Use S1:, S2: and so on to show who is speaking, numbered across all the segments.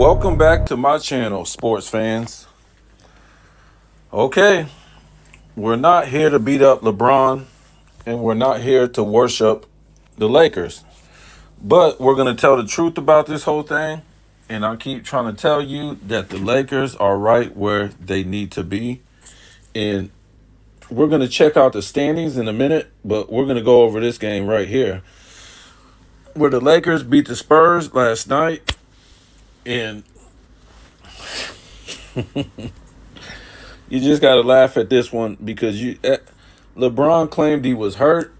S1: Welcome back to my channel, sports fans. Okay, we're not here to beat up LeBron and we're not here to worship the Lakers, but we're going to tell the truth about this whole thing. And I keep trying to tell you that the Lakers are right where they need to be. And we're going to check out the standings in a minute, but we're going to go over this game right here where the Lakers beat the Spurs last night. And you just got to laugh at this one because LeBron claimed he was hurt,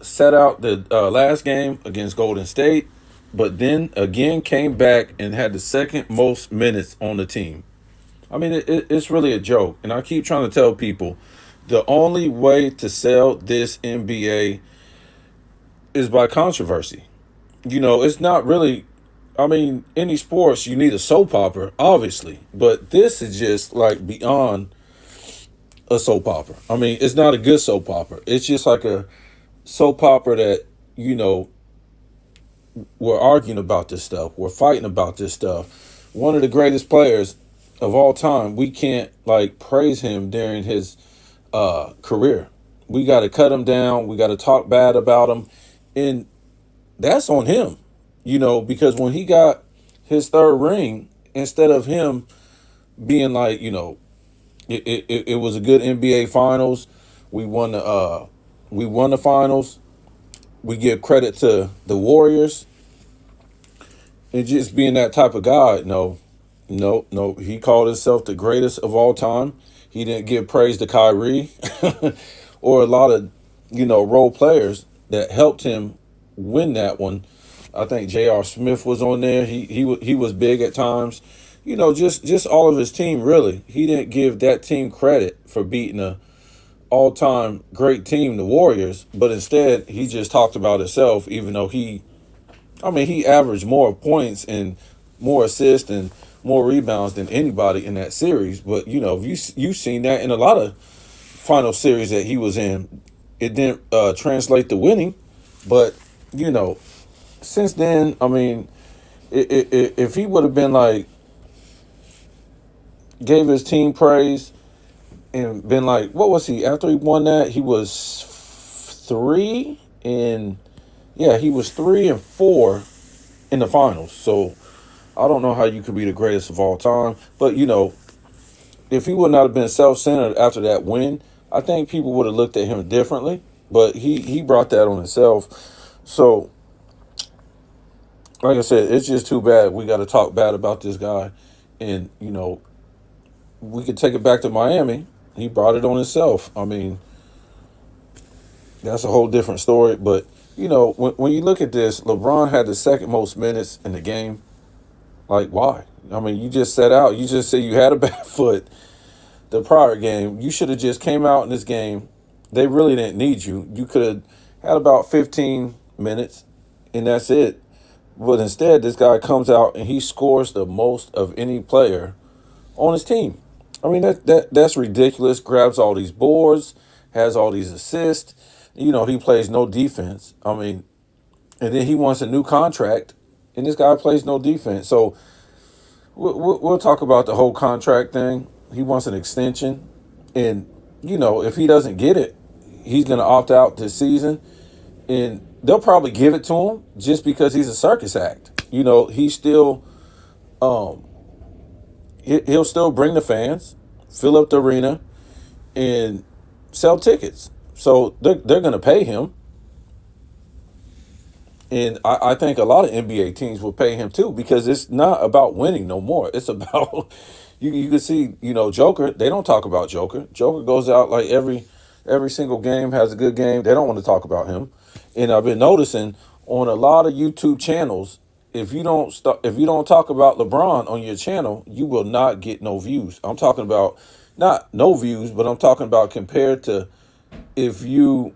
S1: sat out the last game against Golden State, but then again came back and had the second most minutes on the team. I mean, it's really a joke. And I keep trying to tell people the only way to sell this NBA is by controversy. It's not really, I mean, any sports, you need a soap opera, obviously. But this is just like beyond a soap opera. I mean, it's not a good soap opera. It's just like a soap opera that, we're arguing about this stuff. We're fighting about this stuff. One of the greatest players of all time, we can't praise him during his career. We got to cut him down. We got to talk bad about him. And that's on him, because when he got his third ring, instead of him being it was a good NBA finals. We won the finals. We give credit to the Warriors and just being that type of guy. No. He called himself the greatest of all time. He didn't give praise to Kyrie or a lot of, role players that helped him win that one. I think J.R. Smith was on there. He was big at times. Just all of his team, really. He didn't give that team credit for beating a all-time great team, the Warriors, but instead he just talked about himself, even though he averaged more points and more assists and more rebounds than anybody in that series. But, you've seen that in a lot of final series that he was in. It didn't translate to winning, but, since then, if he would have been gave his team praise and been what was he after he won that? He was 3-4 in the finals. So I don't know how you could be the greatest of all time, but if he would not have been self-centered after that win, I think people would have looked at him differently. But he brought that on himself. So, like I said, it's just too bad we got to talk bad about this guy. And, we could take it back to Miami. He brought it on himself. I mean, that's a whole different story. But, when you look at this, LeBron had the second most minutes in the game. Why? I mean, you just sat out. You just said you had a bad foot the prior game. You should have just came out in this game. They really didn't need you. You could have had about 15 minutes, and that's it. But instead, this guy comes out and he scores the most of any player on his team. I mean, that's ridiculous. Grabs all these boards, has all these assists. He plays no defense. I mean, and then he wants a new contract, and this guy plays no defense. So we'll talk about the whole contract thing. He wants an extension, and if he doesn't get it, he's going to opt out this season, and they'll probably give it to him just because he's a circus act. He's still he'll still bring the fans, fill up the arena, and sell tickets. So they're going to pay him. And I think a lot of NBA teams will pay him too, because it's not about winning no more. It's about, you can see, Joker, they don't talk about Joker. Joker goes out every single game, has a good game. They don't want to talk about him. And I've been noticing on a lot of YouTube channels, if you don't talk about LeBron on your channel, you will not get no views. I'm talking about not no views, but I'm talking about compared to if you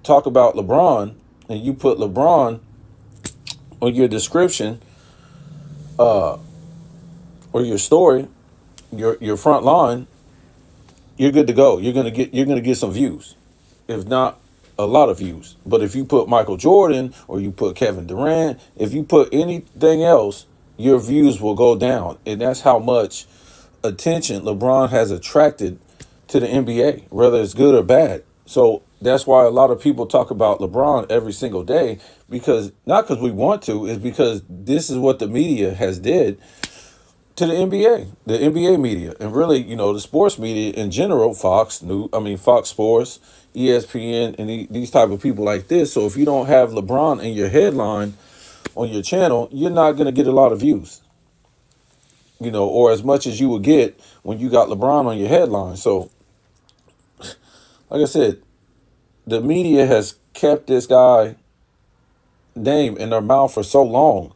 S1: talk about LeBron and you put LeBron on your description or your story, your front line, you're good to go. You're gonna get some views, if not a lot of views. But if you put Michael Jordan or you put Kevin Durant, if you put anything else, your views will go down. And that's how much attention LeBron has attracted to the NBA, whether it's good or bad. So that's why a lot of people talk about LeBron every single day, because not because we want to, is because this is what the media has did to the NBA, the NBA media, and really, the sports media in general, Fox Sports, ESPN, and these type of people like this. So if you don't have LeBron in your headline on your channel, you're not going to get a lot of views, or as much as you would get when you got LeBron on your headline. So, like I said, the media has kept this guy name in their mouth for so long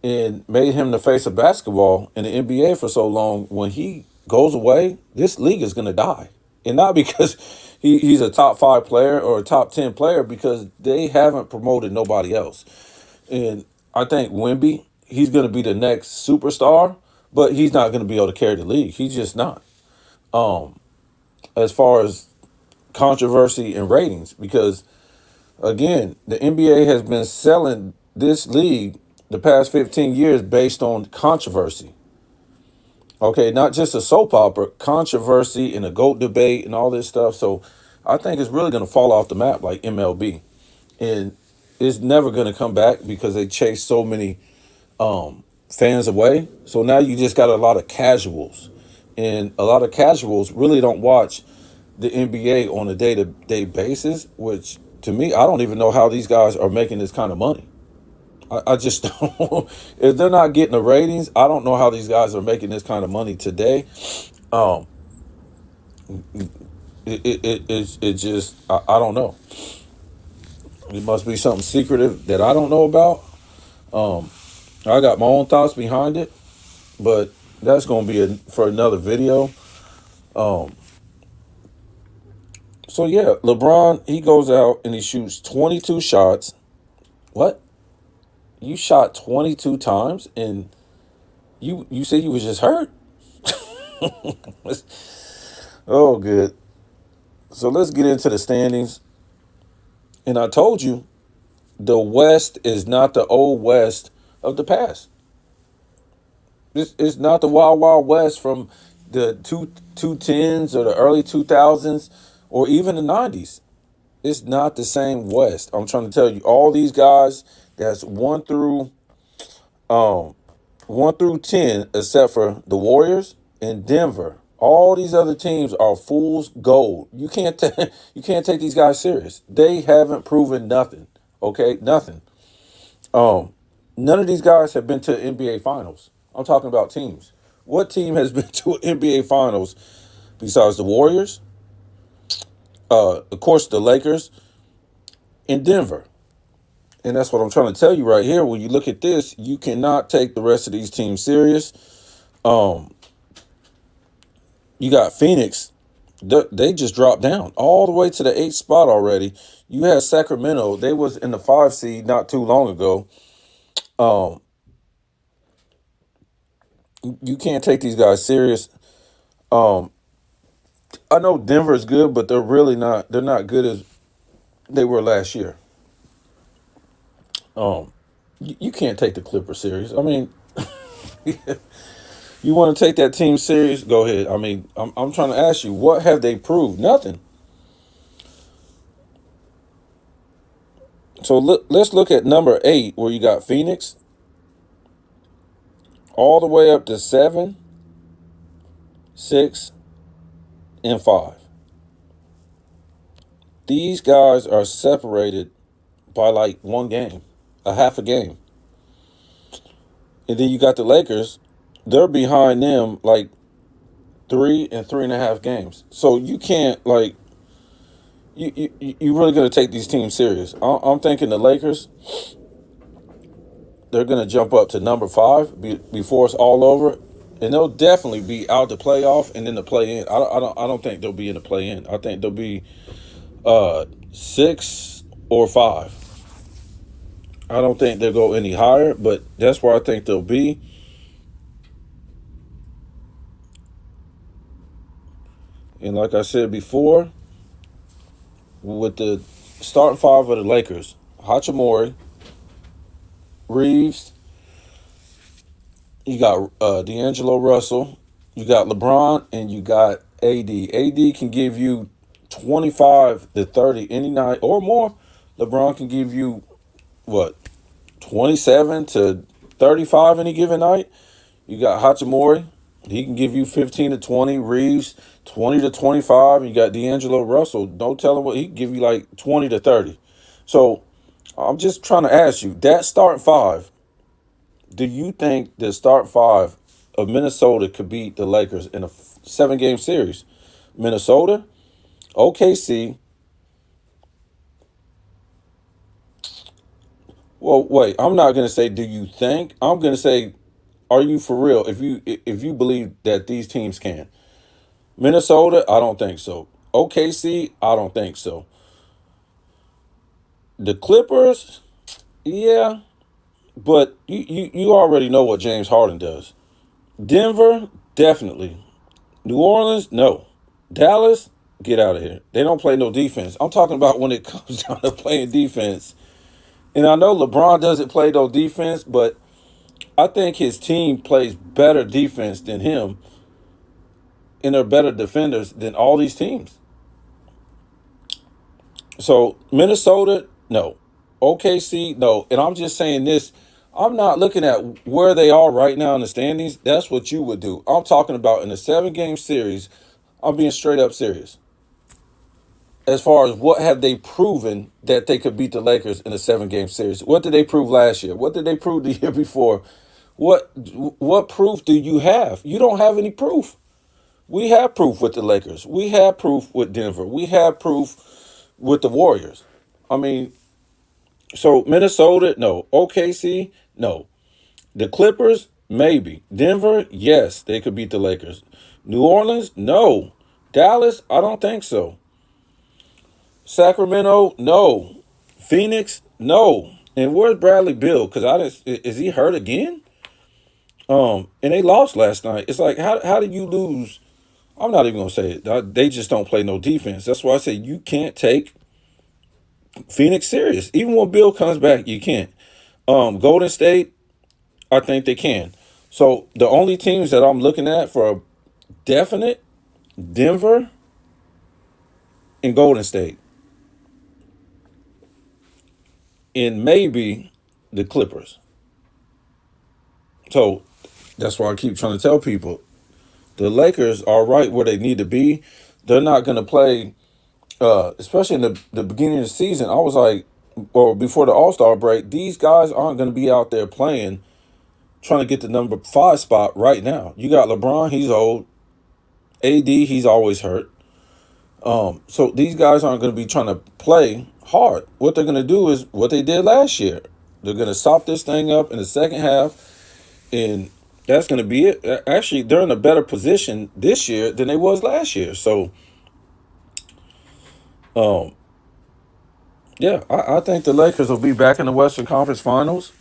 S1: and made him the face of basketball in the NBA for so long. When he goes away, this league is going to die. And not because he's a top 5 player or a top 10 player, because they haven't promoted nobody else. And I think Wemby, he's going to be the next superstar, but he's not going to be able to carry the league. He's just not. As far as controversy and ratings, because again, the NBA has been selling this league the past 15 years based on controversy. Okay, not just a soap opera, controversy and a GOAT debate and all this stuff. So I think it's really going to fall off the map like MLB. And it's never going to come back because they chase so many fans away. So now you just got a lot of casuals. And a lot of casuals really don't watch the NBA on a day-to-day basis, which to me, I don't even know how these guys are making this kind of money. I just don't. If they're not getting the ratings, I don't know how these guys are making this kind of money today. Um, it just, I don't know. It must be something secretive that I don't know about. I got my own thoughts behind it, but that's going to be for another video. So yeah, LeBron, he goes out and he shoots 22 shots. What? You shot 22 times and you said you was just hurt? Oh, good. So let's get into the standings. And I told you, the West is not the old West of the past. It's not the Wild Wild West from the two tens or the early 2000s or even the 90s. It's not the same West. I'm trying to tell you, all these guys that's um 1 through 10, except for the Warriors and Denver. All these other teams are fool's gold. You can't you can't take these guys serious. They haven't proven nothing. Okay, nothing. Um, None of these guys have been to NBA Finals. I'm talking about teams. What team has been to an NBA Finals besides the Warriors? Of course, the Lakers and Denver. And that's what I'm trying to tell you right here. When you look at this, you cannot take the rest of these teams serious. Um, you got Phoenix. They just dropped down all the way to the 8th spot already. You had Sacramento. They was in the 5 seed not too long ago. Um, you can't take these guys serious. Um, I know Denver is good, but they're really not. They're not good as they were last year. You can't take the Clippers serious. I mean, you want to take that team serious? Go ahead. I mean, I'm trying to ask you, what have they proved? Nothing. So let's look at number 8, where you got Phoenix, all the way up to 7, 6, and 5. These guys are separated by like one game, a half a game. And then you got the Lakers. They're behind them like 3 and 3.5 games. So you can't like you really gonna take these teams serious. I'm thinking the Lakers, they're gonna jump up to number 5 before it's all over, and they'll definitely be out the playoff and then the play in. I don't think they'll be in the play in. I think they'll be 6 or 5. I don't think they'll go any higher, but that's where I think they'll be. And like I said before, with the starting 5 of the Lakers, Hachimura, Reeves, You got D'Angelo Russell, you got LeBron, and you got AD. AD can give you 25 to 30 any night or more. LeBron can give you what, 27 to 35 any given night. You got Hachimura. He can give you 15 to 20. Reeves, 20 to 25. You got D'Angelo Russell. Don't tell him what he can give you like 20 to 30. So I'm just trying to ask you, that start five, do you think the start five of Minnesota could beat the Lakers in a 7 game series? Minnesota, OKC. Well, wait, I'm not going to say do you think. I'm going to say, are you for real if you believe that these teams can? Minnesota, I don't think so. OKC, I don't think so. The Clippers, yeah, but you already know what James Harden does. Denver, definitely. New Orleans, no. Dallas, get out of here. They don't play no defense. I'm talking about when it comes down to playing defense. And I know LeBron doesn't play no defense, but I think his team plays better defense than him, and they're better defenders than all these teams. So Minnesota, no. OKC, no. And I'm just saying this. I'm not looking at where they are right now in the standings. That's what you would do. I'm talking about in a 7 game series. I'm being straight up serious. As far as what have they proven that they could beat the Lakers in a 7 game series? What did they prove last year? What did they prove the year before? What what proof do you have? You don't have any proof. We have proof with the Lakers. We have proof with Denver. We have proof with the Warriors. I mean, so Minnesota, no. OKC, no. The Clippers, maybe. Denver, yes, they could beat the Lakers. New Orleans, no. Dallas, I don't think so. Sacramento, no. Phoenix, no. And where's Bradley Bill? Because I just, is he hurt again? And they lost last night. It's like how did you lose? I'm not even gonna say it. They just don't play no defense. That's why I say you can't take Phoenix serious. Even when Bill comes back, you can't. Golden State, I think they can. So the only teams that I'm looking at for a definite, Denver and Golden State, and maybe the Clippers. So that's why I keep trying to tell people the Lakers are right where they need to be. They're not going to play, especially in the beginning of the season. I was like, or before the All Star break, these guys aren't going to be out there playing, trying to get the number 5 spot right now. You got LeBron, he's old. AD, he's always hurt. So these guys aren't going to be trying to play hard. What they're going to do is what they did last year. They're going to sop this thing up in the second half, and that's going to be it. Actually, they're in a better position this year than they was last year. So, um, yeah, I think the Lakers will be back in the Western Conference Finals,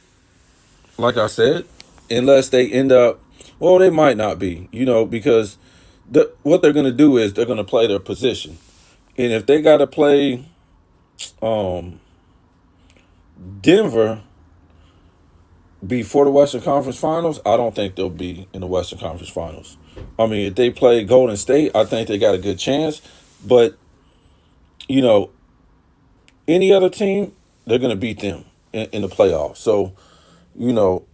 S1: like I said, unless they end up, well, they might not be, because what they're going to do is they're going to play their position. And if they got to play um, Denver before the Western Conference Finals, I don't think they'll be in the Western Conference Finals. I mean, if they play Golden State, I think they got a good chance. But, you know, any other team, they're going to beat them in the playoffs. So, you know,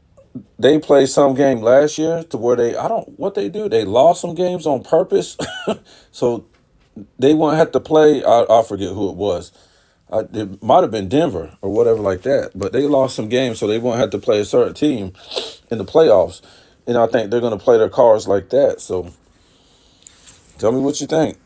S1: they played some game last year to where what they do, they lost some games on purpose. So they won't have to play, I forget who it was. It might have been Denver or whatever like that, but they lost some games, so they won't have to play a certain team in the playoffs. And I think they're going to play their cards like that. So tell me what you think.